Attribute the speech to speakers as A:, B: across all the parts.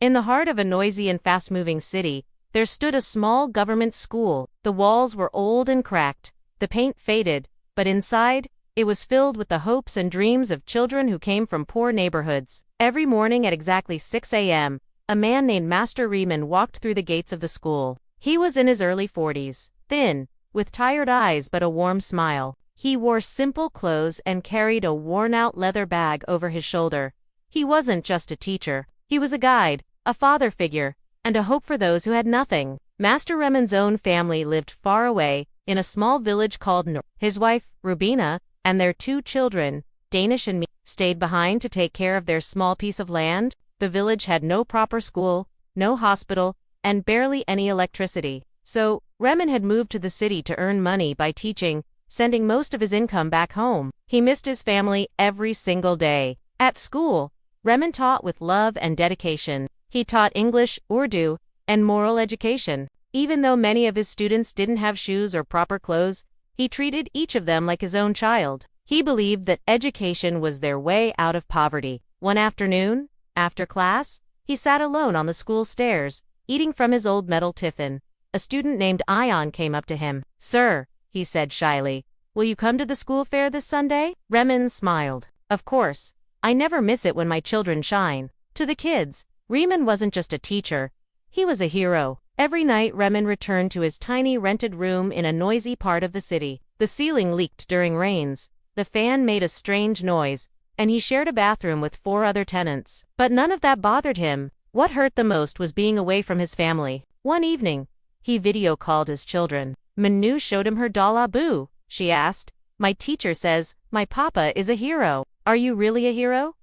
A: In the heart of a noisy and fast-moving city, there stood a small government school. The walls were old and cracked, the paint faded, but inside, it was filled with the hopes and dreams of children who came from poor neighborhoods. Every morning at exactly 6 a.m., a man named Master Riemann walked through the gates of the school. He was in his early 40s, thin, with tired eyes but a warm smile. He wore simple clothes and carried a worn-out leather bag over his shoulder. He wasn't just a teacher. He was a guide, a father figure, and a hope for those who had nothing. Master Riemann's own family lived far away, in a small village called Nor. His wife, Rubina, and their 2 children, Danish and Me, stayed behind to take care of their small piece of land. The village had no proper school, no hospital, and barely any electricity. So, Riemann had moved to the city to earn money by teaching, sending most of his income back home. He missed his family every single day. At school, Riemann taught with love and dedication. He taught English, Urdu, and moral education. Even though many of his students didn't have shoes or proper clothes, he treated each of them like his own child. He believed that education was their way out of poverty. One afternoon, after class, he sat alone on the school stairs, eating from his old metal tiffin. A student named Ion came up to him. "Sir," he said shyly, "will you come to the school fair this Sunday?" Riemann smiled. "Of course. I never miss it when my children shine." To the kids, Riemann wasn't just a teacher. He was a hero. Every night Riemann returned to his tiny rented room in a noisy part of the city. The ceiling leaked during rains, the fan made a strange noise, and he shared a bathroom with 4 other tenants. But none of that bothered him. What hurt the most was being away from his family. One evening, he video-called his children. Manu showed him her doll Abu. She asked, "My teacher says, my papa is a hero. Are you really a hero?"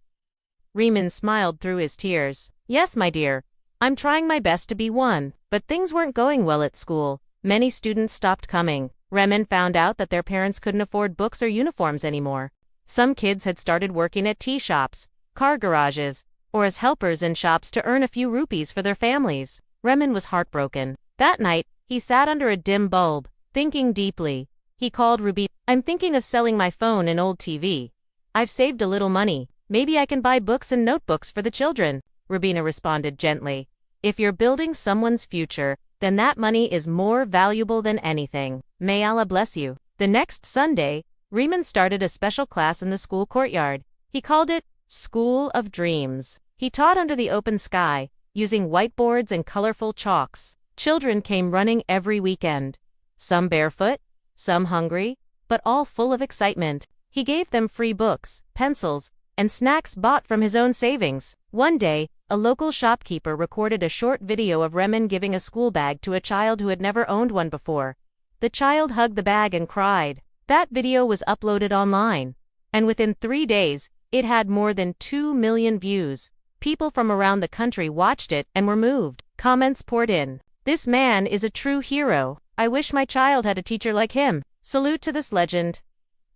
A: Riemann smiled through his tears. "Yes, my dear. I'm trying my best to be one." But things weren't going well at school. Many students stopped coming. Riemann found out that their parents couldn't afford books or uniforms anymore. Some kids had started working at tea shops, car garages, or as helpers in shops to earn a few rupees for their families. Riemann was heartbroken. That night, he sat under a dim bulb, thinking deeply. He called Rubina. "I'm thinking of selling my phone and old TV. I've saved a little money. Maybe I can buy books and notebooks for the children." Rubina responded gently. "If you're building someone's future, then that money is more valuable than anything. May Allah bless you." The next Sunday, Riemann started a special class in the school courtyard. He called it School of Dreams. He taught under the open sky, using whiteboards and colorful chalks. Children came running every weekend. Some barefoot, some hungry, but all full of excitement. He gave them free books, pencils, and snacks bought from his own savings. One day, a local shopkeeper recorded a short video of Riemann giving a school bag to a child who had never owned one before. The child hugged the bag and cried. That video was uploaded online, and within 3 days, it had more than 2 million views. People from around the country watched it and were moved. Comments poured in. "This man is a true hero. I wish my child had a teacher like him. Salute to this legend."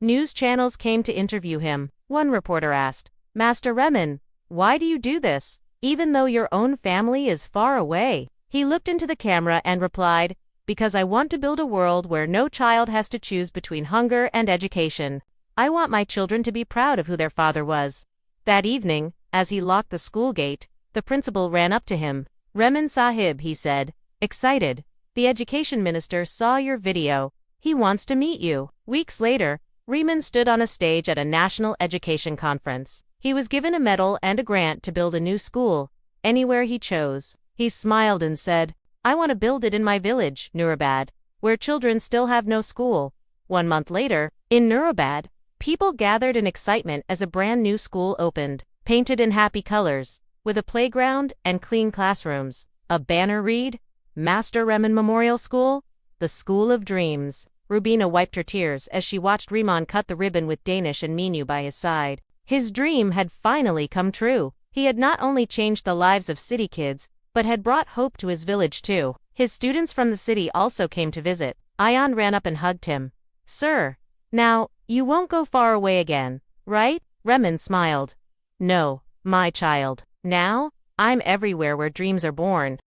A: News channels came to interview him. One reporter asked, "Master Riemann, why do you do this, even though your own family is far away?" He looked into the camera and replied, "Because I want to build a world where no child has to choose between hunger and education. I want my children to be proud of who their father was." That evening, as he locked the school gate, the principal ran up to him. "Riemann Sahib," he said, excited, "the education minister saw your video. He wants to meet you." Weeks later, Riemann stood on a stage at a national education conference. He was given a medal and a grant to build a new school, anywhere he chose. He smiled and said, "I want to build it in my village, Nurabad, where children still have no school." 1 month later, in Nurabad, people gathered in excitement as a brand new school opened, painted in happy colors, with a playground and clean classrooms. A banner read, "Master Riemann Memorial School, the School of Dreams." Rubina wiped her tears as she watched Riemann cut the ribbon with Danish and Minu by his side. His dream had finally come true. He had not only changed the lives of city kids, but had brought hope to his village too. His students from the city also came to visit. Ion ran up and hugged him. "Sir, now, you won't go far away again, right?" Riemann smiled. "No, my child. Now, I'm everywhere where dreams are born."